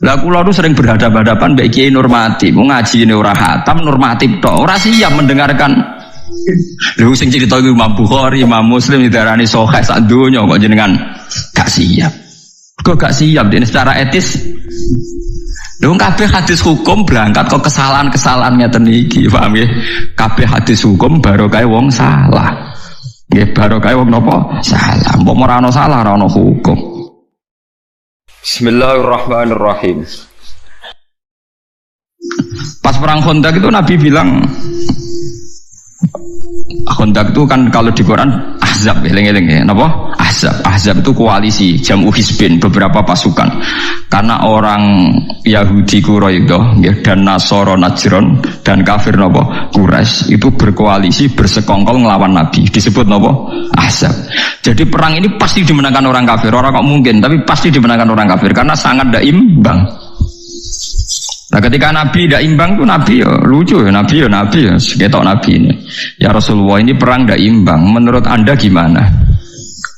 Lah kula nu sering berhadapan-hadapan mbek Kiai Nurmati, mau ngaji ini ora khatam normatif tok, ora siap mendengarkan. Lho sing cerita iku Imam Bukhari, Imam Muslim didarani sahih sak donya kok jenengan gak siap. Kok gak siap ini secara etis. Lho kabeh hadis hukum berangkat kok kesalahan-kesalahan ngeten iki, paham nggih? Kabeh hadis hukum barokah wong salah. Nggih barokah wong napa? Salah. Mbok ora ana salah, ora ana hukum. Bismillahirrahmanirrahim. Pas perang Khandaq itu Nabi bilang, Khandaq itu kan kalau di Quran Ahzab, eling-eling ya, napa? Ahzab. Ahzab itu koalisi, jamu hizbin, beberapa pasukan. Karena orang Yahudi Quraidah dan Nasara Najran dan kafir napa? Quraisy itu berkoalisi bersekongkol ngelawan Nabi. Disebut napa? Ahzab. Jadi perang ini pasti dimenangkan orang kafir. Orang kok mungkin, tapi pasti dimenangkan orang kafir karena sangat tidak imbang. Nah ketika Nabi tidak imbang tuh Nabi ya lucu ya Nabi ya seketok Nabi ini. Ya Rasulullah ini perang tidak imbang. Menurut anda gimana?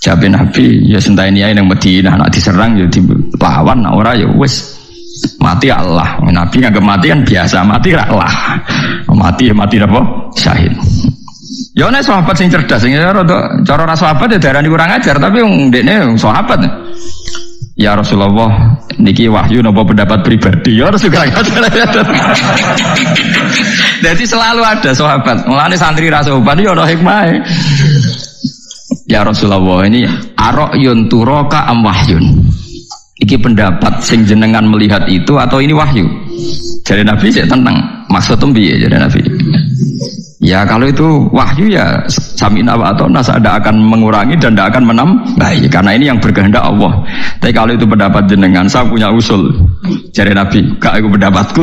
Jawab Nabi ya sentaini ae nang Madinah nak diserang ya dilawan, nak ora ya wis mati Allah. Nabi nganggep mati kan biasa, mati ra Allah. Mati apa? Syahid. Ya nek sahabat sing cerdas sing cara ra sahabat ya darani kurang ajar tapi wong ndekne sahabat. Ya Rasulullah, niki wahyu napa pendapat pribadi? Ya Rasulullah. Jadi selalu ada sahabat. Mulane santri ra sahabat ya ana hikmahe. Ya Rasulullah, ini ara'yun turaka am wahyun. Iki pendapat sing jenengan melihat itu atau ini wahyu? Jadi Nabi saya tentang maksudnya piye jadi Nabi. Ya kalau itu wahyu ya sami'na wa ata'na, tidak akan mengurangi dan tidak akan menambah karena ini yang berkehendak Allah. Tapi kalau itu pendapat jenengan, saya punya usul. Jadi Nabi, gak itu pendapatku.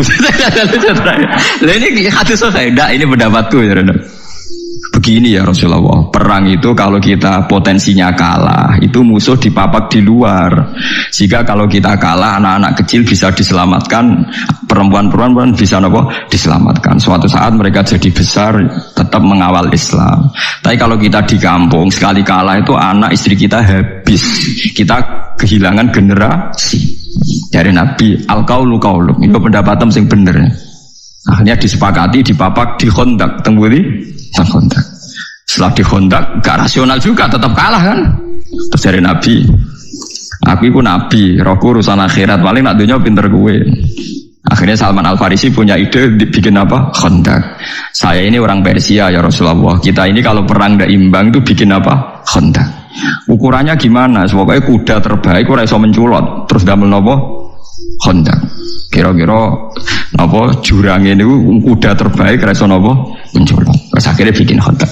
Lah ini hadis saya, enggak ini pendapatku ya Nabi. Begini ya Rasulullah, perang itu kalau kita potensinya kalah, itu musuh dipapak di luar. Jika kalau kita kalah, anak-anak kecil bisa diselamatkan, perempuan-perempuan bisa diselamatkan. Suatu saat mereka jadi besar, tetap mengawal Islam. Tapi kalau kita di kampung, sekali kalah itu anak istri kita habis. Kita kehilangan generasi. Dari Nabi, al-qaulu qauluk. Itu pendapatan yang benar. Akhirnya disepakati, dipapak, di Khandaq. Tengguli Khandaq. Setelah di Khandaq gak rasional juga, tetap kalah kan. Terus dari Nabi, aku itu Nabi, rohku urusan akhirat, paling nak dunia pinter gue. Akhirnya Salman Al-Farisi punya ide bikin apa? Khandaq. Saya ini orang Persia ya Rasulullah, kita ini kalau perang gak imbang itu bikin apa? Khandaq. Ukurannya gimana? Pokoknya kuda terbaik ora iso menculot, terus damel napa? Khandaq. Kira-kira napa jurang ini kuda terbaik ora iso napa? Menculot. Terus akhirnya bikin Khandaq.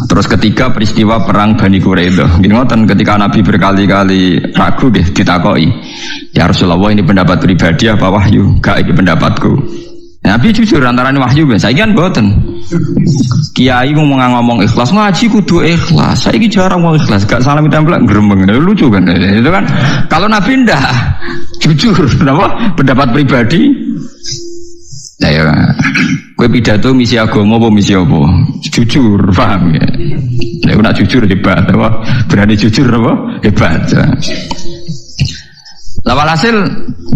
Terus ketiga peristiwa perang Bani Quraidah. Gini ngoten ketika Nabi berkali-kali ragu ditakoki, ya Rasulullah ini pendapat pribadi apa wahyu? Gak iki pendapatku. Nabi jujur antara wahyu ben. Saiki kan mboten. Kiai ngomong ikhlas, ngaji kudu ikhlas. Saiki jarang ngomong ikhlas, gak salam tempel gremeng. Lucu kan itu kan. Kalau Nabi ndak jujur napa pendapat pribadi. Nah ya, gue pidato misi agama apa misi apa? Jujur, paham ya? Nah, nak jujur hebat, apa? Berani jujur apa? Hebat. Lah walhasil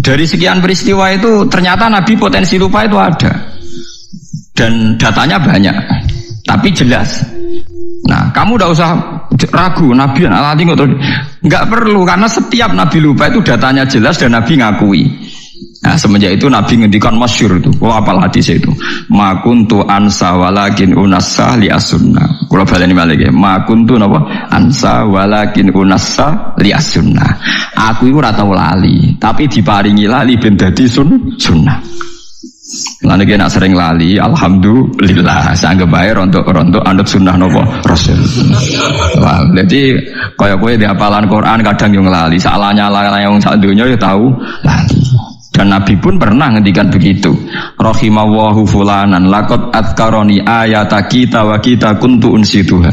dari sekian peristiwa itu ternyata Nabi potensi lupa itu ada dan datanya banyak, tapi jelas. Nah, kamu tidak usah ragu Nabi nggak perlu karena setiap Nabi lupa itu datanya jelas dan Nabi ngakui. Nah semenjak itu Nabi ngendikan masyhur itu, apal hadis itu, ma kuntu ansa walakin unassa li as-sunnah. Kula baleni malih, ma kuntu napa ansa walakin unassa li as-sunnah. Aku iku ora tau lali, tapi diparingi lali ben dadi sunnah. Lan iki nek sering lali, alhamdulillah, sanggep bae rontok anut sunnah napa Rasul. Wah, jadi kaya kowe di hafalan Quran kadang yo nglali, salahnya wong sak donya yo tahu lali. Dan Nabi pun pernah ngendikan begitu. Rahimallahu fulanan laqad adzkarani ayata kita wa kita kuntu unsituha.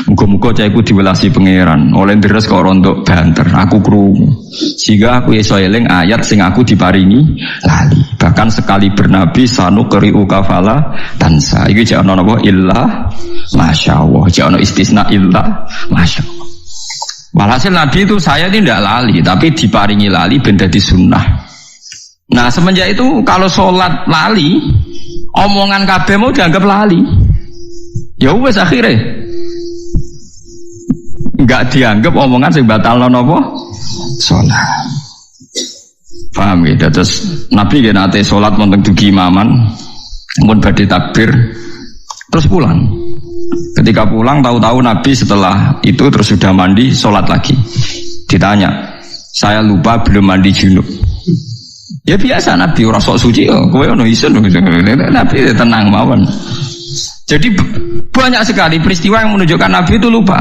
Muga-muga cahku diwelasi pangeran. Oleh deres kok rontok banter. Aku krungu. Sehingga aku iso eling ayat sing aku diparingi lali. Bahkan sekali bernabi sanukri'u kafala tansa. Iki jek ana napa illa masyaallah. Jek ana istisna illa masyaallah. Walhasil Nabi itu saya tidak lali, tapi diparingi lali ben dadi sunnah. Nah semenjak itu kalau sholat lali, omongan kabeh mau dianggap lali. Ya wes akhirnya nggak dianggap omongan sing batalno napa sholat. Paham ya? Terus Nabi kan nate sholat wonten dugi imaman, mun badhe takbir, terus pulang. Ketika pulang tahu-tahu Nabi setelah itu terus sudah mandi sholat lagi. Ditanya, saya lupa belum mandi junub. Ya biasa Nabi ora sok suci kok, kowe ono isun Nabi tenang mawon. Jadi banyak sekali peristiwa yang menunjukkan Nabi itu lupa.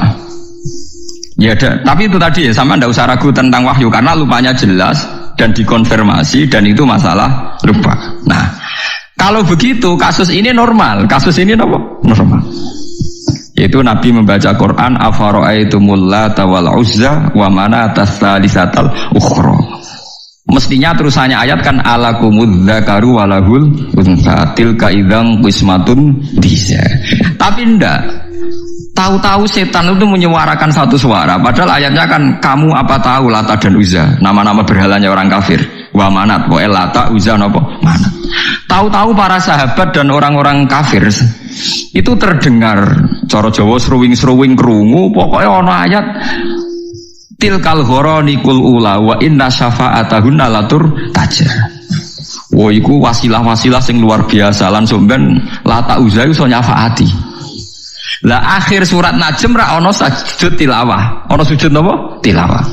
Ya ada, tapi itu tadi ya sama ndak usah ragu tentang wahyu karena lupanya jelas dan dikonfirmasi dan itu masalah lupa. Nah, kalau begitu kasus ini normal, kasus ini apa? Normal. Yaitu Nabi membaca Quran afara'aitumul lata wal uzza wa manata tsalisatal ukhra. Mestinya terusannya ayat kan alakumudz dzakaru walahul untha tilka idzan qismatun diza. Tapi ndak. Tahu-tahu setan itu menyuarakan satu suara, padahal ayatnya kan kamu apa tahu Lata dan Uzza, nama-nama berhalanya orang kafir. Wa manat, wa Lata, Uzza napa? Manat. Tahu-tahu para sahabat dan orang-orang kafir itu terdengar cara Jawa sruwing-sruwing krungu, pokoknya ana ayat tilkal ghoronikul ula wa inna syafa'atahunna latur tajar. Wah iku wasilah-wasilah sing luar biasa lan somben Lata Uzza iso nyafaati. Lah akhir surat Najm ra ono sujud tilawah. Ono sujud napa? Tilawah.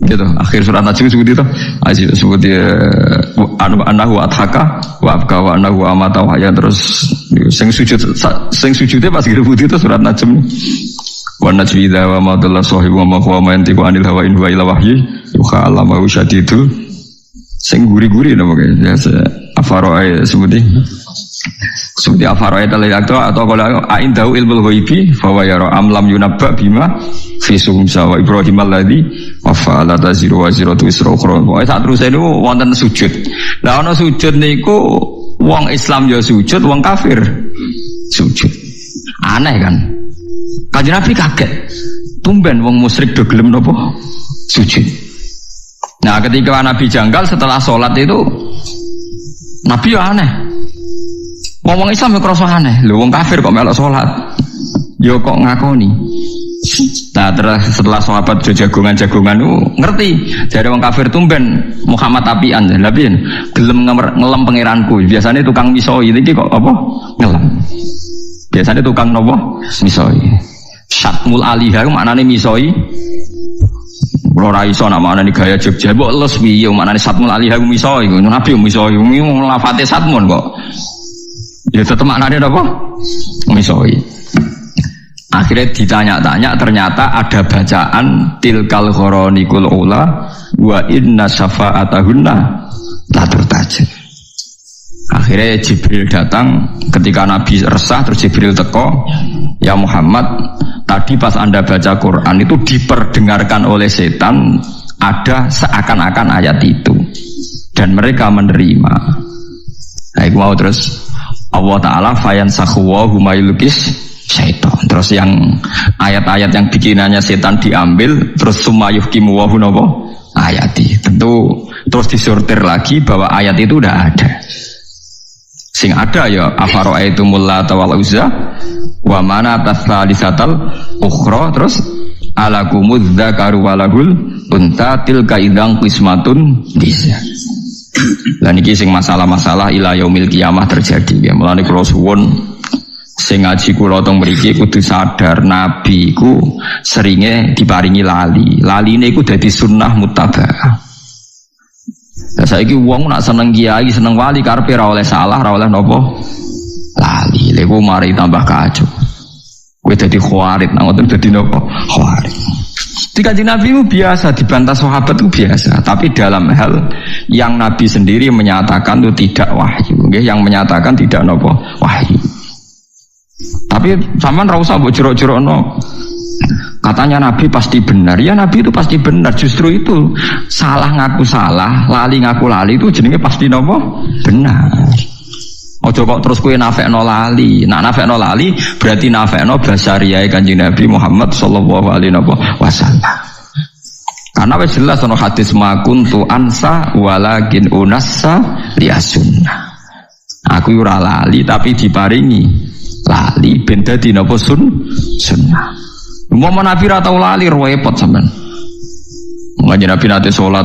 Gitu. Akhir surat Najm sebut itu. Aji sebut anahu adhaka wa abka wa anahu amata wa ya terus sing sujude pas disebut itu surat Najm. Wa najmi idza wa ma dalla sahibu wa ma huwa yantiqu anil hawa in huwa illa wahyu yuha allamahu syadidul sing guri-guri napa ya afaroe sebuti. Seperti afaroe talaqto atau kalau aindahu ilmul ghaibi fa wa yara am lam yunabba bima fi sumsa wa ibrahim alladzi wafa'ala taziru wa ziratu isra ukhra. Pokoke sak terus niku wonten sujud. Lah ana sujud niku wong Islam ya sujud, wong kafir sujud. Aneh kan? Kanjeng Nabi kaget. Tumben wong musyrik do gelem napa? Sujud. Nah, ketika Nabi janggal setelah sholat itu Nabi ya aneh. Wong Islam ya krasa aneh. Lho wong kafir kok melok sholat. Ya kok ngakoni. Nah, terus setelah sahabat jagongan-jagongan itu ngerti. Jadi wong kafir tumben Muhammad apian. Lah piye? Gelem ngelem pangeranku. Biasanya tukang misoi iki kok apa? Ngelem. Biasanya tukang nopo? Misoi. Syatmul alihah maknane misoi. Ora iso nak maknane gaya Jogja. Mbok les piye maknane Syatmul alihah misoi. Nabi misoi. Lafate Syatmun kok. Ya tetap maknanya apa? Misoi. Akhirnya ditanya-tanya ternyata ada bacaan tilkal ghoronikul ula wa inna syafa'atahunna latur tajid. Akhirnya Jibril datang ketika Nabi resah terus Jibril teko, ya Muhammad, tadi pas Anda baca Quran itu diperdengarkan oleh setan ada seakan-akan ayat itu dan mereka menerima. Nah, itu mau terus Allah Ta'ala fayan sakhuwa humayulukis syaitan. Terus yang ayat-ayat yang bikinannya setan diambil, terus sumayuh kimuwahu nopo ayati. Tentu terus disortir lagi bahwa ayat itu udah ada. Sing ada ya afara'aitumul lata wal uzza wa manata tsalisatal ukhra terus alakumudz dzakaru walahul unta tilka idzan qismatun diza. Lan iki sing masalah-masalah ila yaumil kiamah terjadi ya. Mulane kula suwun sing ngaji kula teng mriki kudu sadar nabi iku seringe diparingi lali. Laline iku dadi sunnah muttabaah. Lah saiki wong nak seneng kiai, seneng wali karepe ora oleh salah, ora oleh napa? Lali. Lha ku mari tambah kacau. Kowe dadi khawarit, nang ngoten dadi napa? Khawarit. Di Kanjeng Nabi itu biasa dibantah sahabat itu biasa, tapi dalam hal yang Nabi sendiri menyatakan itu tidak wahyu, yang menyatakan tidak nopo wahyu. Tapi sampean ra usah mbok jerok-jerokno. Katanya Nabi pasti benar, ya Nabi itu pasti benar. Justru itu salah ngaku salah, lali ngaku lali itu jenenge pasti nopo benar. Ojo kok terus kowe nafekno lali. Nak nafekno lali berarti nafekno basariyae Kanjeng Nabi Muhammad sallallahu alaihi wasallam. Karena wis jelas ana hadis ma kuntu ansa walakin unassa liasunnah. Aku ora lali tapi diparingi lali ben dadi napa sunnah. Mau Nabi ra tau lali repot sampean. Ngaji Nabi nate salat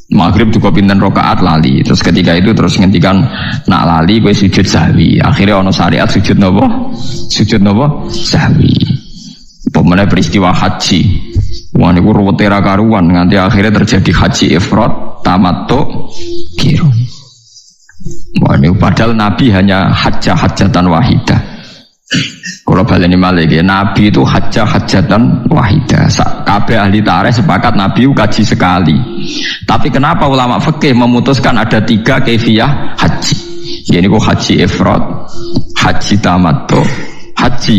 maghrib juga pinten rakaat lali. Terus ketika itu terus ngendikan nak lali kowe sujud sahwi. Akhirnya ono syariat sujud napa? Sujud napa? Sahwi. Pemene peristiwa haji. Wah niku ruwete ra karuan nganti akhirnya terjadi haji ifrad, tamattu, qirun. Wah niku padahal Nabi hanya hajatan wahidah. Kalau baleni malih Nabi itu hajatan wahidah. Kabeh ahli tarikh sepakat Nabi kaji sekali. Tapi kenapa ulama fikih memutuskan ada 3 kaifiyah haji? Ini kok haji ifrad, haji tamattu, haji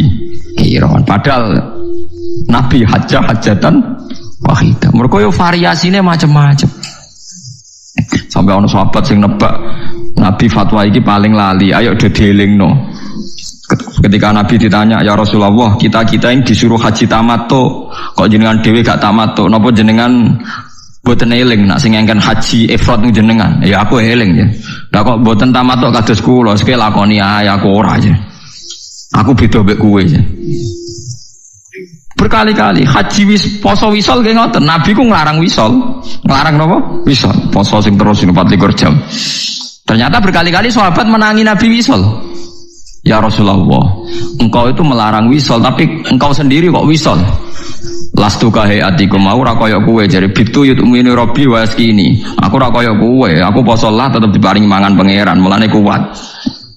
qirun. Padahal Nabi hajatan wahidah. Mergo yo variasine macam-macam. Sampai ono sahabat sing nebak Nabi fatwa iki paling lali. Ayo dielingno. Ketika Nabi ditanya, ya Rasulullah, kita yang disuruh haji tamattu, kok jenengan dhewe gak tamattu? Napa jenengan boten eling nak sing ngengken haji ifrad jenengan? Ya aku eling ya. Lah kok boten tamattu kados kula, sik lakoni ae aku ora ya. Aku beda mbek kowe ya. Berkali-kali haji poso wisol nggih ngoten. Nabi ku nglarang wisol. Nglarang napa? Wisol. Poso sing terus 24 jam. Ternyata berkali-kali sahabat menangi Nabi wisol. Ya Rasulullah, engkau itu melarang wisol, tapi engkau sendiri kok wisol? Lastu kahayatikum, aku ra koyo kowe jare bitu yutumini robbi wa yaskini. Aku ra koyo kowe, aku poso lah tetep diparingi mangan pangeran, mulane kuat.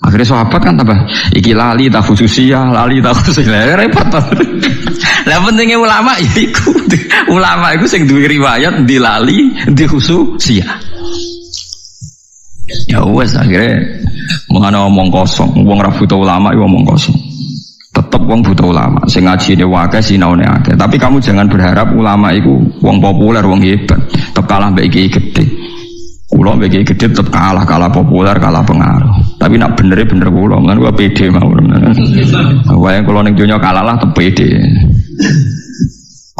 Akhirnya sahabat kan tambah iki lali ta khususiyah, repot. Lah pentingnya ulama ya iku. Ulama iku sing duwe riwayat di lali, di khususiyah. Ya wes akhirnya mengenai omong kosong, wong ra butuh ulama itu omong kosong. Tetap wong butuh ulama, sing ngajine wae sinaune akeh. Tapi kamu jangan berharap ulama itu wong populer, wong hebat. Tetap kalah mbek iki gede. Kula mbek iki gede tetap kalah populer, kalah pengaruh. Tapi nak bener kula, kan gua pede mawon. Wae kula ning donya kalah lah tetep pede.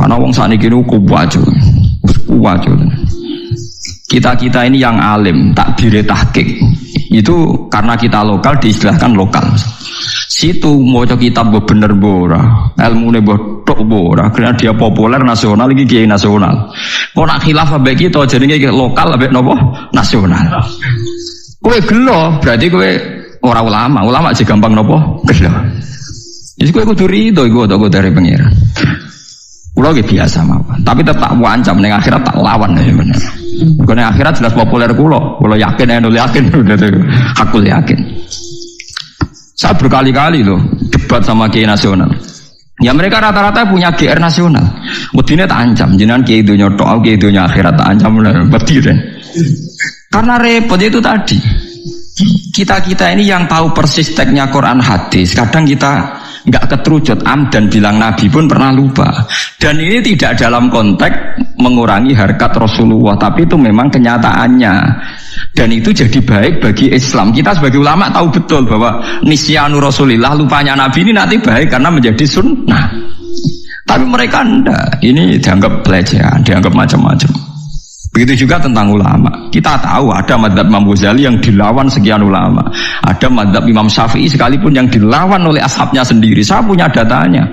Karena wong sakniki niku kuwajo. Kita ini yang alim, takbir tahqiq. Itu karena kita lokal diistilahkan lokal. Situ maca kitab bener ora, ilmune mbok tok ora, karena dia populer nasional iki kiai nasional. Kok nak khilaf ambek kita jenenge lokal ambek napa? Nasional. Kowe gelo, berarti kowe ora ulama. Ulama aja gampang napa? Gelo. Jadi kowe kudu rido iku dari pangeran. Kulo ge biasa mawon, tapi tetap wancam ning akhirat tak lawan ya bener. Karena akhirat jelas populer kulo yakin hakul yakin. Saya berkali-kali loh debat sama kiai nasional. Ya mereka rata-rata punya GR nasional. Wedine tak ancam, jenengan kiai dunya tok, kiai dunya akhirat tak ancam berdiri. Karena repot itu tadi. Kita ini yang tahu persis teksnya Quran hadis, kadang kita nggak keterucut dan bilang Nabi pun pernah lupa. Dan ini tidak dalam konteks mengurangi harkat Rasulullah, tapi itu memang kenyataannya. Dan itu jadi baik bagi Islam. Kita sebagai ulama tahu betul bahwa nisyanu Rasulillah, lupanya Nabi ini nanti baik karena menjadi sunnah. Tapi mereka enggak. Ini dianggap pelecehan, dianggap macam-macam. Begitu juga tentang ulama. Kita tahu ada madzhab Imam Ghazali yang dilawan sekian ulama. Ada madzhab Imam Syafi'i sekalipun yang dilawan oleh ashabnya sendiri. Saya punya datanya.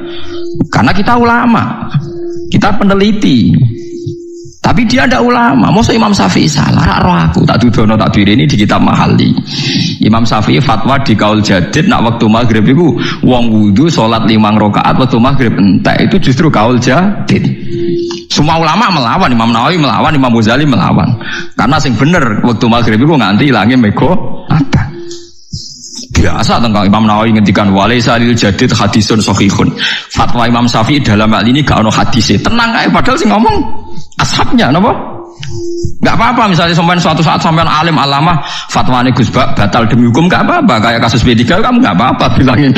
Karena kita ulama. Kita peneliti. Tapi dia ada ulama. Masa Imam Syafi'i salah? Roh aku tak dudono tak diri ini di kitab Mahali. Imam Syafi'i fatwa di kaul jadid nak waktu maghrib itu wong wudu sholat 5 rakaat waktu maghrib entek itu justru kaul jadid. Semua ulama melawan, Imam Nawawi melawan, Imam Ghazali melawan. Karena sing bener waktu maghrib itu nganti hilangnya mego ada. Biasa tentang Imam Nawawi ngendikan walaysa lil jadid hadisun sahihun. Fatwa Imam Syafi'i dalam hal ini gak ono hadise. Tenang ae padahal sing ngomong ashabnya napa? Enggak apa-apa misalnya sampean suatu saat sampean alim alamah fatwane Gus batal demi hukum enggak apa-apa. Kayak kasus B3 kamu enggak apa-apa bilang ini.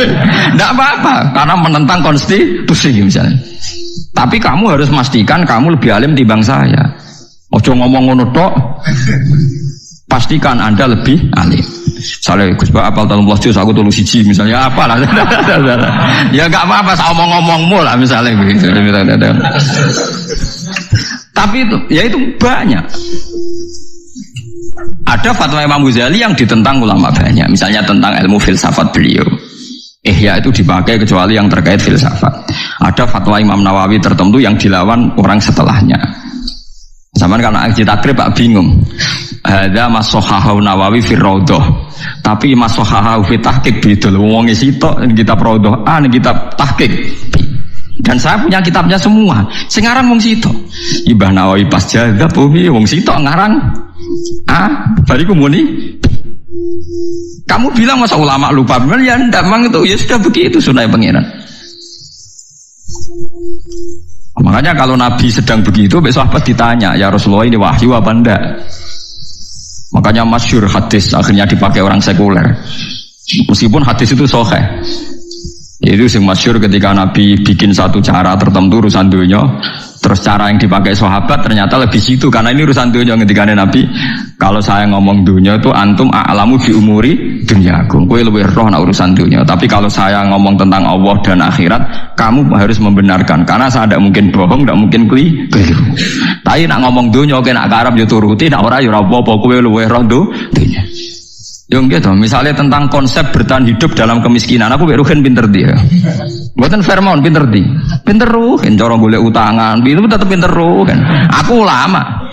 Enggak apa-apa karena menentang konstitusi misalnya. Tapi kamu harus memastikan kamu lebih alim timbang saya. Ojo ngomong ngono tok. Pastikan Anda lebih alim. Misalnya Gus Pak apal 13 juz aku 3 siji misalnya apalah. Ya enggak apa-apa saya omong-omongmu lah misalnya begitu. Tapi itu ya itu banyak. Ada fatwa Imam Ghazali yang ditentang ulama banyak. Misalnya tentang ilmu filsafat beliau. Ihya itu dipakai kecuali yang terkait filsafat. Ada fatwa Imam Nawawi tertentu yang dilawan orang setelahnya. Zaman karena aji takrib Pak bingung. Hadza masohahu Nawawi fi Raudhah. Tapi masohahu fi tahqiq bidul. Wong sitok ning kitab Raudhah, ning kitab tahqiq. Dan saya punya kitabnya semua. Sing aran wong sitok. Ibah Nawawi pas jaga bumi wong sitok ngarang. Bariku muni. Kamu bilang masa ulama lupa? Benar ya enggak, memang itu ya sudah begitu sunai pangeran. Makanya kalau Nabi sedang begitu, besok sahabat ditanya, ya Rasulullah ini wahyu apa enggak? Makanya masyhur hadis akhirnya dipakai orang sekuler. Meskipun hadis itu sahih. Itu yang masyhur ketika Nabi bikin satu cara tertentu urusan dunia, terus cara yang dipakai sahabat ternyata lebih situ karena ini urusan dunia. Ketika Nabi, kalau saya ngomong dunia itu antum a'lamu bi umuri dunyakum, kowe lebih roh nak urusan dunia. Tapi kalau saya ngomong tentang Allah dan akhirat, kamu harus membenarkan karena saya tidak mungkin bohong, tidak mungkin keliru. Tapi nak ngomong dunia, oke nak karep yo turuti, nak ora yo ora apa-apa, kowe luwih roh dunia. Yang gitu, misalnya tentang konsep bertahan hidup dalam kemiskinan, aku beruhin pinter dia. Buatan Vermont pinter di, pinter ruhin, corong boleh utangan, itu tetap pinter ruhin. Aku ulama.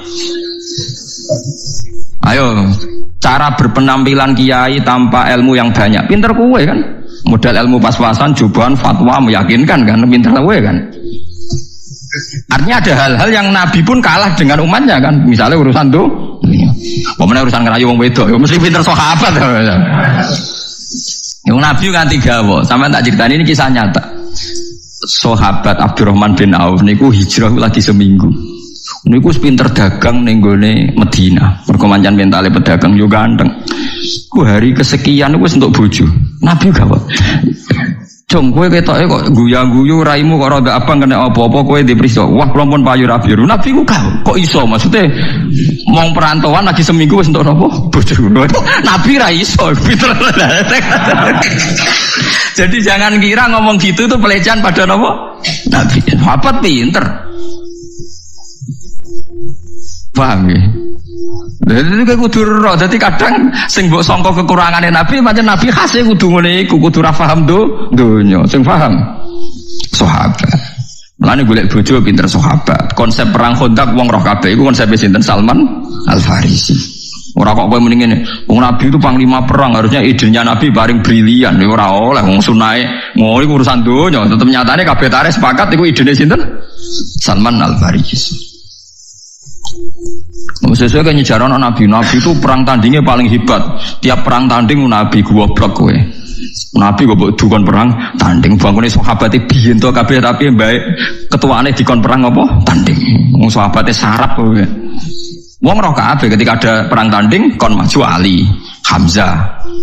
Ayo, cara berpenampilan kiai tanpa ilmu yang banyak, pinter kue kan? Modal ilmu pas-pasan, jubahan, fatwa meyakinkan kan, pinter kue kan? Artinya ada hal-hal yang Nabi pun kalah dengan umatnya kan, misalnya urusan tuh. Pokoknya urusan ngerayu wong wedok, mesti pinter sahabat. Yang Nabi kan 3 sampai tak ceritain ini kisah nyata. Sahabat Abdurrahman bin Auf niku hijrah lagi seminggu. Niku pinter dagang ning gone Medina. Mergo mancan mentale pedagang yo ganteng. Ku hari kesekian wis entuk bojo. Nabi gawat. Jong kowe ketoke kok guyu-guyu raimu kok rada abang kena apa-apa kowe dipriksa. Wah, kula pun payu ra biru. Nabi ku kok iso maksudnya mong perantauan lagi seminggu wis entuk napa? Bojo. Nabi ra iso. Jadi jangan kira ngomong gitu itu pelecehan pada napa? Nabi. Apa pinter? Paham ya? Jadi kayak kudu roh. Jadi kadang sing mbok sangka kekurangane Nabi, pancen Nabi khase kudu ngene iku, kudu ra paham donya. Sing paham sahabat. Mulane golek bojo pinter sahabat. Konsep perang Khandaq wong roh kabeh iku konsep sinten? Salman Al-Farisi. Ora kok kowe mending ngene. Wong Nabi itu panglima perang, harusnya idenya Nabi paling brilian. Ya ora oleh wong sunahe ngono iku urusan donya. Tetep nyatane kabeh tarikh sepakat iku idene sinten? Salman Al-Farisi. Sesuai kan nyejaran Nabi itu perang tandingnya paling hebat. Tiap perang tanding Nabi goblok kowe. Nabi kok dukon perang tanding bangkune sahabate biyen to kabeh tapi baik ketuane dikon perang apa? Tanding. Wong sahabate sarap kowe. Wong roh kabeh ketika ada perang tanding kon maju Ali, Hamzah,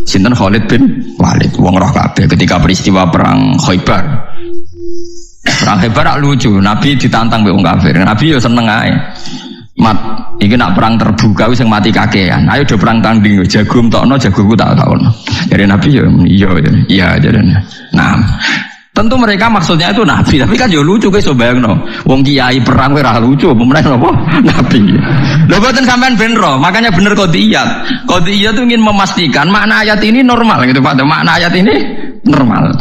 sinten Khalid bin Walid. Wong roh kabeh ketika peristiwa perang Khaibar. Perang Khaibar lucu, Nabi ditantang mbek wong kafir. Nabi yo seneng ae. Mat, ini nak perang terbuka wis yang mati kakean. Ayo do perang tanding jago entokno jagoku tak takon. Dari Nabi ya iya jadi. Nah, tentu mereka maksudnya itu Nabi, tapi kan yo lucu guys, so bayangno. Wong kiai perang ora lucu, pemenang apa? Nabi. Lho boten sampean ben ro, makanya bener qadiyat. Qadiyat itu ingin memastikan makna ayat ini normal gitu Pak. Makna ayat ini normal.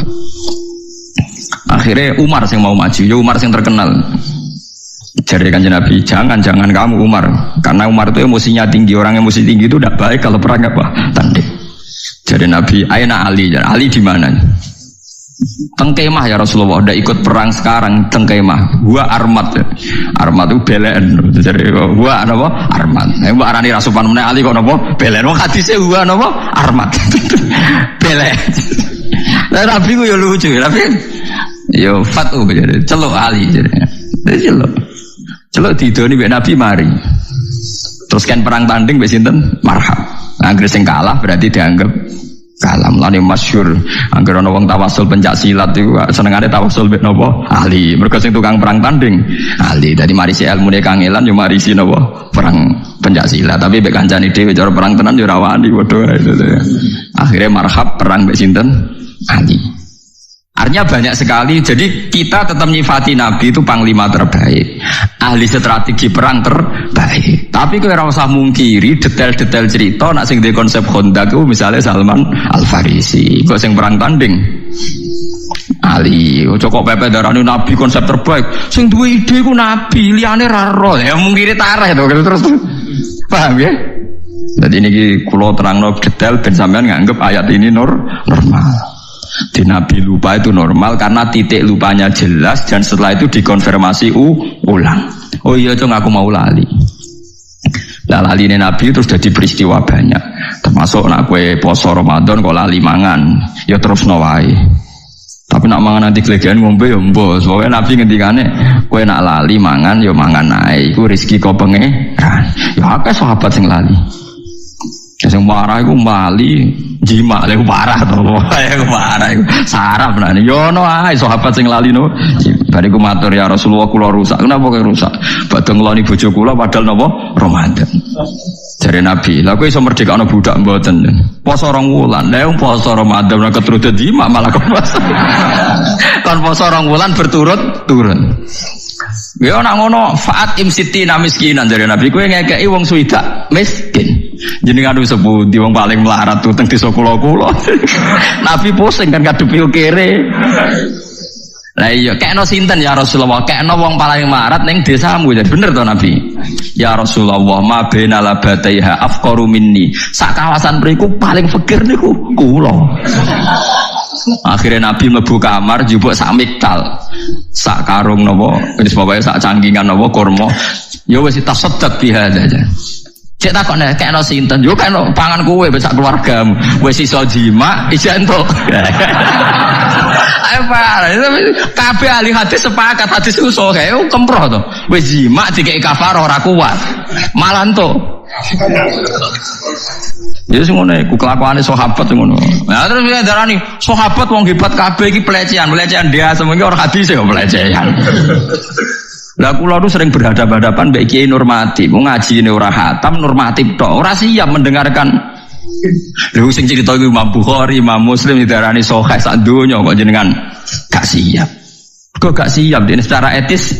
Akhirnya Umar yang mau maju, ya Umar yang terkenal. Jadi Kanjeng Nabi, jangan kamu Umar, karena Umar itu emosinya tinggi, orang emosi tinggi itu tidak baik kalau perang apa? Tanding. Jadi Nabi, aina Ali, Ali di mana? Tengkemah ya Rasulullah, udah ikut perang sekarang tengkemah. Gua armat, armat itu belen. Jadi gua apa? Armat. Gua arani rasupan meneh Ali kok apa? Belen. Wong hadise gua apa? Armat. Belen. Lah Nabi ku yo lucu, tapi yo fatu jadi celuk Ali jadi. Celuk didoni mbek Nabi mari. Terus kan perang tanding mbek sinten? Marhab. Anggere sing kalah berarti dianggap kalah. Mulane masyhur anggere ana wong tawasul pencak silat iku senengane tawasul mbek napa? Ali. Mergo sing tukang perang tanding Ali. Dadi marisi ilmune kangelan yo marisi napa? Perang Pencaksilat, tapi mbek kancane dhewe cara perang tenan yo ora wani padha itu. Akhirnya marhab perang mbek sinten? Ali. Artinya banyak sekali. Jadi kita tetap nyifati Nabi itu panglima terbaik, ahli strategi perang terbaik. Tapi kowe ora usah mungkiri detail-detail cerita nak sing duwe konsep Honda ku misalnya Salman Al Farisi, kok sing perang tanding Ali, kok pepe darani Nabi konsep terbaik. Sing duwe ide ku Nabi, liyane ra ro. Ya mungkiri tareh to terus. Paham ya? Jadi ini kula terangno detail ben sampean nganggep ayat ini normal. Di Nabi lupa itu normal karena titik lupanya jelas dan setelah itu dikonfirmasi ulang. Oh iya cung aku mau lali. Lah lali ini Nabi terus jadi peristiwa banyak. Termasuk nak kue poso Ramadan kok lali mangan, ya terus wae. Tapi nak mangan nanti kelegean ngombe ya mbos. Pokoknya Nabi ngendikane kue nak lali mangan ya mangan ae. Iku rezeki kok pangeran. Ya akeh sahabat sing lali. Sing marah iku mali jima lek parah to. Ayo parah iku saraf nane. Yo ono ae sahabat sing lali no. Bariku matur ya Rasulullah kula rusak. Kenapa kok rusak? Badhe ngloni bojo kula padahal napa Ramadan. Jare Nabi, lha kowe iso merdekakno budak mboten. Poso 2 wulan. Lah wong poso Ramadan ora keturut jima malah kepuasa. Kan poso 2 wulan berturut-turut. Ya nak ngono faat imsitina miskinan jare Nabi kowe ngekeki wong swidak miskin. Jenengan wis sepundi wong paling melarat tuh teng desa kula-kula. Nabi pusing kan kadepi kere. Lah iya kekno sinten ya Rasulullah? Kekno wong paling melarat ning desamu. Jadi bener to Nabi. Ya Rasulullah ma baina labataiha afqaru minni. Sak kawasan mriku paling fakir niku kula. Akhirnya Nabi mlebu kamar njupuk sak miktal. Sak karung napa? Wis pokoke sak cangkingan napa kurma. Ya wis tasaddaq biha aja. Cek takon nek kena sinten yo kena pangan kowe besak keluargamu wis iso jima iso entuk. Ayo Pak, kabeh ahli hadis sepakat hadis ku sahih kemproh to. Wis jima dikek kafarah ora kuat. Malah entuk. Ya sing ngono iku kelakuane sahabat sing ngono. Nah terus darani sahabat wong hebat kabeh iki pelecehan dia semuanya orang hadis ya pelecehan. Lah kula nu sering berhadapan-hadapan mbek Kiai Nurmati, wong ngajine ora khatam normatif tok, ora siap mendengarkan. Lha sing cerita iku Imam Bukhari, Imam Muslim didarani sahih sak donya kok jenengan gak siap. Kok gak siap dene secara etis.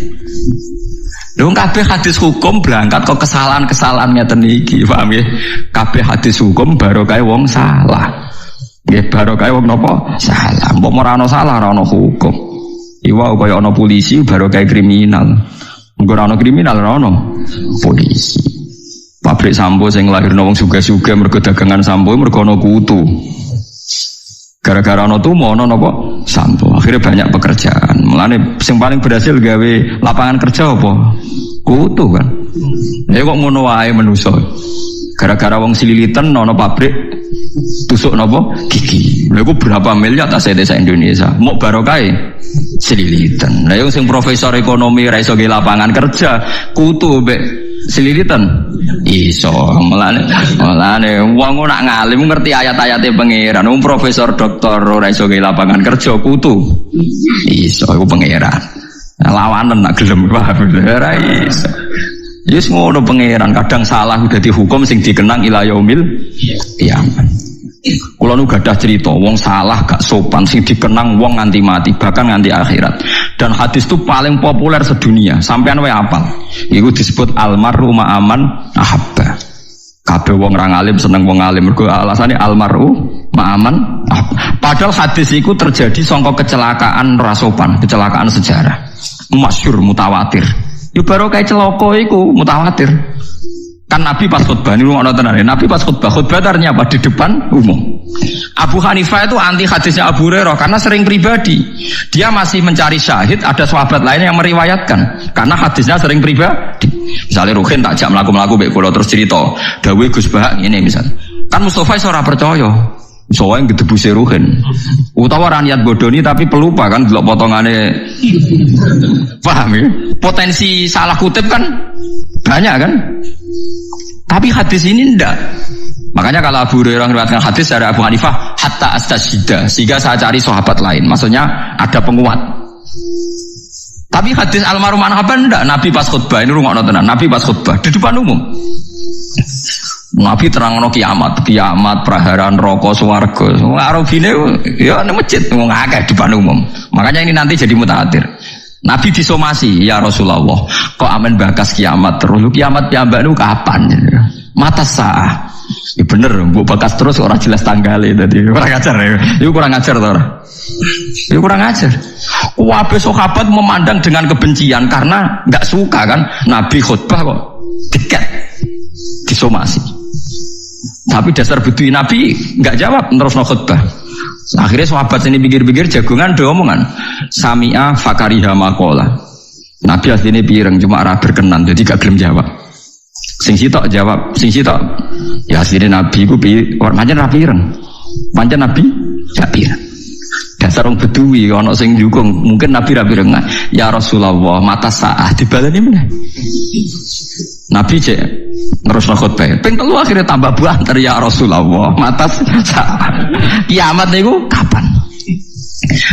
Lha kabeh hadis hukum berangkat kok kesalahan-kesalahan ngeten iki, paham nggih? Kabeh hadis hukum barokah wong salah. Nggih barokah wong napa? Salah. Mbok ora ana salah ora ana hukum. Iwa kaya ana polisi baru kayak kriminal. Ora ana kriminal ora ana polisi. Pabrik sampo sing lahirno wong sugih-sugih mergo dagangan sampo mergo ana kutu. Gara-gara ana tumo ana napa? Sampo. Akhirnya banyak pekerjaan. Mulane sing paling berhasil gawe lapangan kerja apa? Kutu kan. Ya kok ngono wae manusa. Gara-gara wong sililitan ana pabrik tusuk napa gigi. Lha iku berapa miliar aset desa Indonesia. Mok barokah sililitan. Lah yang sing profesor ekonomi ra iso ge lapangan kerja, kutu mbek sililitan iso. Mulane wong nak ngalim ngerti ayat-ayate pangeran. Wong profesor doktor ora iso ge lapangan kerja, kutu iso iku pangeran. Lawanen nak gelem ora iso. Yes ngono pangeran kadang salah udah dihukum sing dikenang ila yaumil kiamat. Kula nu gadah cerita wong salah gak sopan sing dikenang wong nganti mati bahkan nganti akhirat. Dan hadis itu paling populer sedunia. Sampean wae apal. Iku disebut almaru ma'aman ahabba. Kabeh wong ra ngalim seneng wong alim mergo alasane almaru ma'aman ahabba. Padahal hadis iku terjadi sangka kecelakaan rasopan, kecelakaan sejarah. Masyhur mutawatir. Ya baru kayak celoko iku mutawatir. Kan Nabi pas khutbah ini ngono tenan. Nabi pas khutbah ternyata apa di depan umum. Abu Hanifah itu anti hadisnya Abu Hurairah karena sering pribadi. Dia masih mencari syahid, ada sahabat lain yang meriwayatkan karena hadisnya sering pribadi. Misalnya Ruhin tak jak mlaku-mlaku mbek kula terus cerita, dawuh Gus Bahak ngene misal. Kan Mustofa iso ora percaya. Soalnya gedebuse Ruhin. Utawa ora niat bodoni tapi pelupa kan delok potongane. Paham ya? Potensi salah kutip kan banyak kan? Tapi hadis ini ndak. Makanya kalau Abu Hurairah meriwayatkan hadis dari Abu Hanifah hatta astashida, sehingga saya cari sahabat lain. Maksudnya ada penguat. Tapi hadis almarhum Anhaban ndak. Nabi pas khutbah ini rungokno tenan. Nabi pas khutbah di depan umum. Nabi terangno kiamat praharan rokok swarga. Arabine ya nang masjid wong akeh depan umum. Makanya ini nanti jadi mutawatir. Nabi disomasi, ya Rasulullah, kok amen bakas kiamat terus. Lu kiamat piyambak niku kapan? Mata sah. Ya bener, mbok bakas terus ora jelas tanggale tadi. Kurang ajar ya. Iku kurang ajar to ora? Iku kurang ajar. Kabeh sahabat memandang dengan kebencian karena enggak suka kan Nabi khutbah kok dekat disomasi. Tapi dasar bedui Nabi enggak jawab terus khutbah. Akhirnya sahabat sini pikir-pikir jagungan do omongan. Sami'a fakariha maqala. Nabi asline pireng cuma ora berkenan jadi gak gelem jawab. Sing sitok jawab, sing sitok. Ya asline Nabi ku pancen ra pireng. Pancen Nabi gak pireng. Dasar wong bedui ana sing njukung, mungkin Nabi ra pireng. Ya Rasulullah, mata saah dibaleni meneh. Nabi cek terus khutbah. Ping 3 akhirnya tambah banter ya Rasulullah. Mata kiamat niku kapan?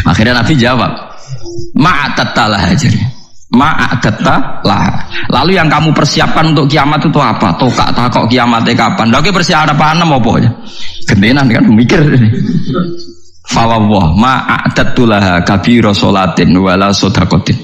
Akhirnya Nabi jawab, ma'atattalah hajar. Ma'atattalah. Lalu yang kamu persiapkan untuk kiamat itu apa? Tokak takok kiamatnya kapan? Lagi persiapan apa ya? Gentenan kan mikir. Fawwah ma'atattulaha kabira salatin wala sedaqatin.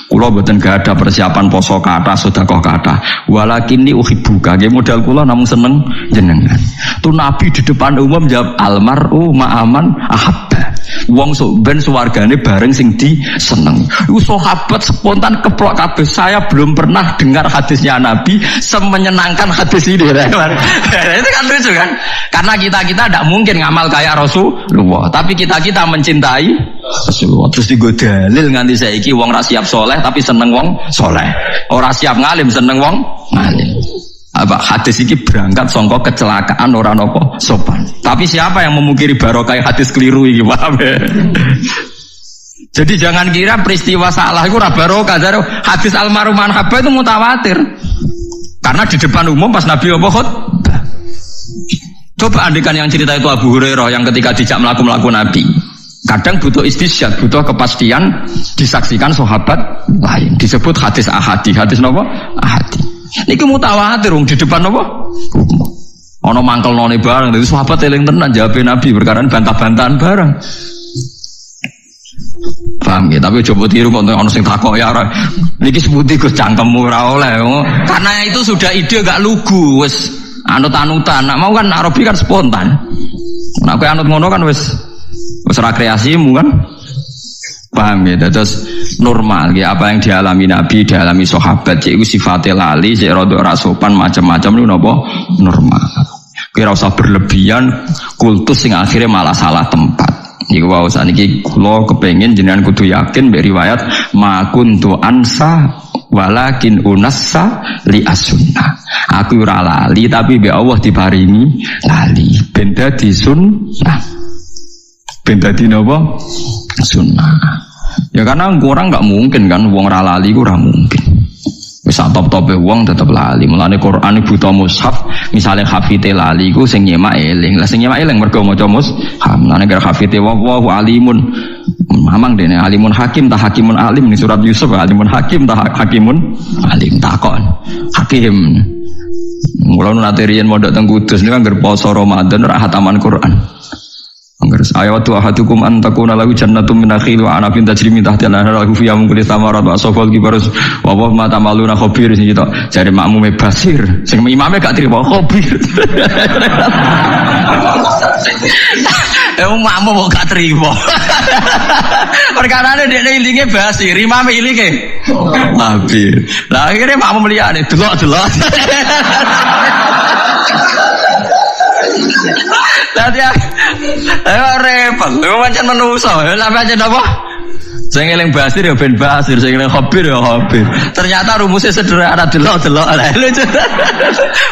Kula mboten gak ada persiapan poso kathah sedekah kathah. Walakinni uhibbuka. Nggih modal kula namung seneng jenengan. Tu Nabi di depan umum jawab almaru ma'aman ahabba. Wong sok ben swargane bareng sing diseneng. Iku sahabat spontan keplok kabeh. Saya belum pernah dengar hadisnya Nabi semenyenangkan hadis ini. Itu kan lucu kan? Karena kita tidak mungkin ngamal kayak Rasulullah. Tapi kita mencintai Rasulullah. Terus digo dalil nganti saiki wong ra siap soleh tapi seneng wong soleh. Ora siap ngalim seneng wong ngalim. Apa hadis ini berangkat sangka kecelakaan ora napa sopan. Tapi siapa yang memungkiri barokah hadis keliru iki, paham ya? Jadi jangan kira peristiwa salah itu ora barokah. Hadis almarhum manhabah itu mutawatir. Karena di depan umum pas Nabi khutbah. Coba andikan yang cerita itu Abu Hurairah yang ketika dijak melaku Nabi. Kadang butuh istisyad, butuh kepastian disaksikan sahabat lain. Disebut hadis ahadi. Hadis napa? Ahadi. Niki mutawatir di depan apa? Ono mangkel none bareng, jadi sahabat eling tenan jawab Nabi perkara bantah-bantahan bareng. Paham ya? Tapi coba tiru kok ono sing takok ya ora. Niki sebuti Gus cangkemmu ora oleh. Karena itu sudah ide gak lugu, wis anut-anutan. Nak mau kan Arabi kan spontan. Nak kowe anut ngono kan wis ora kreasimu kan. Paham ya, terus normal ya apa yang dialami Nabi, dialami sahabat, itu sifatnya lali, cek rodok rasopan macam-macam itu nopo normal. Kira usah berlebihan, kultus yang akhirnya malah salah tempat. Iku wae saniki kula kepengin jenengan kudu yakin mbek riwayat ma kuntu ansa walakin unassa li as-sunnah. Aku ora lali tapi mbek Allah diparingi lali. Ben dadi sunnah. Ben dadi napa? Sunnah. Ya karena orang nggak mungkin kan wong ra lali ku ora mungkin. Wis top-tope wong tetep lali. Mulane Quran buta mushaf, misale hafite lali ku sing nyemak eling. Lah sing nyemak eling mergo maca mushaf. Mulane gar hafite wallahu alimun. Mamang dene alimun hakim ta hakimun alim di surat Yusuf alimun hakim ta hakimun alim takon. Hakim. Mulane nate riyen mondok teng Kudus niku anggar poso Ramadan ra hataman Quran. Anggaris ayat tu ahadukum antakuna lahu jannatum min nakhil wa anabin tajri min tahtiha al-anhar lahu fiha min kulli thamarat wa asfal kibarus wa wa ma tamaluna khabir sing kita jare makmume basir sing imame gak trimo khabir. Makmum kok gak trimo. Perkarane dekne ilinge basir, imame ilinge khabir. Lah akhire makmum liyane delok-delok. Tadi repot, lu macam manusia, lah macam apa? Saya ngeling basir ya ben basir, saya ngeling khabir ya khabir. Ternyata rumusnya sederhana, delok.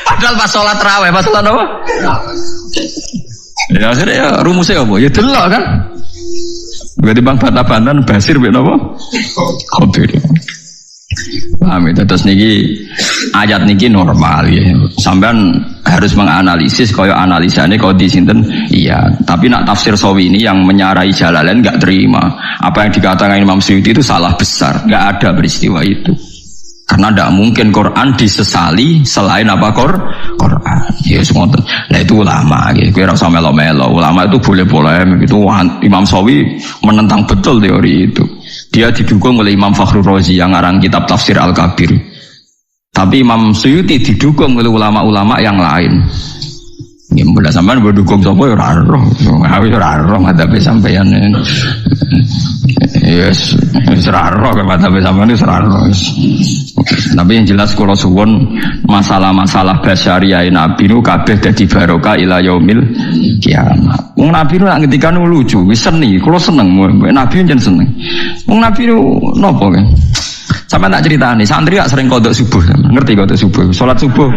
Padahal pas sholat raweh, pas sholat apa? Ya akhirnya ya rumusnya apa? Ya delok kan? Berarti bang bantah-bantahan basir ben apa? Khabir. Paham itu terus niki ayat niki normal ya. Sampean harus menganalisis kaya analisane kodi sinten iya, tapi nak tafsir Sawi ini yang menyarai Jalalain enggak terima. Apa yang dikatakan Imam Suyuti itu salah besar, enggak ada peristiwa itu. Karena tidak mungkin Quran disesali selain apa Quran. Ya ngoten. Nah itu ulama, gitu. Kira usah melo-melo. Ulama itu boleh polemik. Itu Imam Sawi menentang betul teori itu. Dia didukung oleh Imam Fakhrur Razi yang ngarang kitab Tafsir Al-Kabir. Tapi Imam Suyuti didukung oleh ulama-ulama yang lain. Ya mudah sampean berdukung sapa ya ora roh. Aku ora roh madhabe sampeyan. Yes, ora roh madhabe sampeyan wis ora roh. Tapi yang jelas kula suwun masalah-masalah basyariah Nabi nu kabeh dadi barokah ila yaumil kiamat. Wong Nabi nu nak ngendikan lucu, wis seni, kula seneng Nabi jen seneng. Wong Nabi nu napa kan? Sampai tak ceritani, santri gak sering kodok subuh, ngerti kodok subuh, sholat subuh.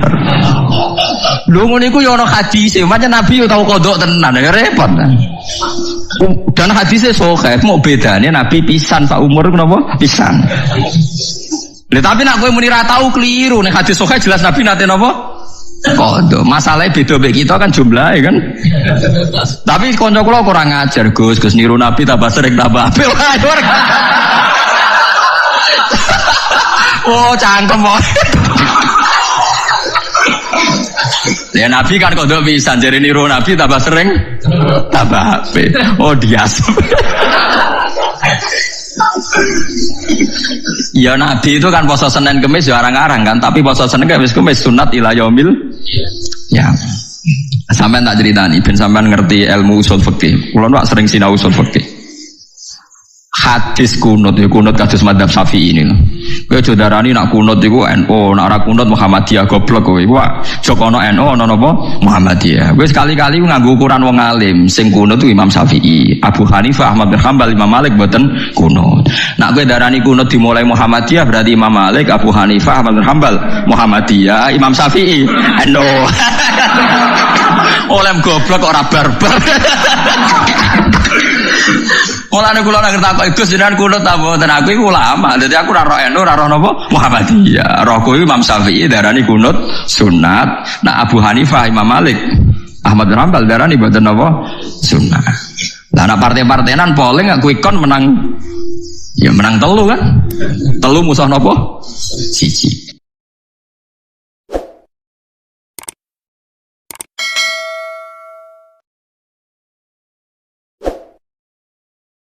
Lho ngono iku ya ana hadis, macam Nabi yo tau kodok tenan, ya repot. Dan hadisnya sahih, mau bedane Nabi pisan sak umur napa? Pisan. Lha tapi nak kowe muni ra tau keliru, nek hadis sahih jelas Nabi nate napa? Kodok. Masalahnya beda mek kita kan jumlahnya kan. Tapi kanca kula kurang ajar, Gus niru Nabi tambah sering tambah apik. Oh cangkem kok. Ya Nabi kan kodok pisan, jadi niru Nabi tambah sering tambah apik. Oh dias. Ya Nabi itu kan poso Senin Kemis ya arang-arang kan, tapi poso Senin Kemis sunat ila yaumil ya. Sampeyan tak ceritani ben sampean ngerti ilmu usul fikih. Kula nak sering sinau usul fikih. Hadis kunut ya kunut kados madzhab Syafi'i ini lho. Kowe aja darani nak kunut iku NU, nak ora kunut Muhammadiyah goblok kowe. Wah, joko ana NU ana napa Muhammadiyah. Wis kali-kali nganggo ukuran wong alim, sing kunut itu Imam Syafi'i, Abu Hanifah, Ahmad bin Hanbal, Imam Malik mboten kunut. Nak kowe darani kunut dimulai Muhammadiyah berarti Imam Malik, Abu Hanifah, Ahmad bin Hanbal, Muhammadiyah, Imam Syafi'i NU. Oleh goblok kok ora barbar. Mulane kula nang ngerti kok Gus jenengan kunut ta mboten aku iku ulama. Dadi aku ora roh NU, ora roh napa Muhammadiyah. Rohku Imam Syafi'i darani kunut sunat. Nah Abu Hanifah, Imam Malik, Ahmad bin Hanbal darani mboten napa sunat. Lah nek partai-partainan polling aku ikon menang ya menang telu kan. Telu musuh napa? Siji.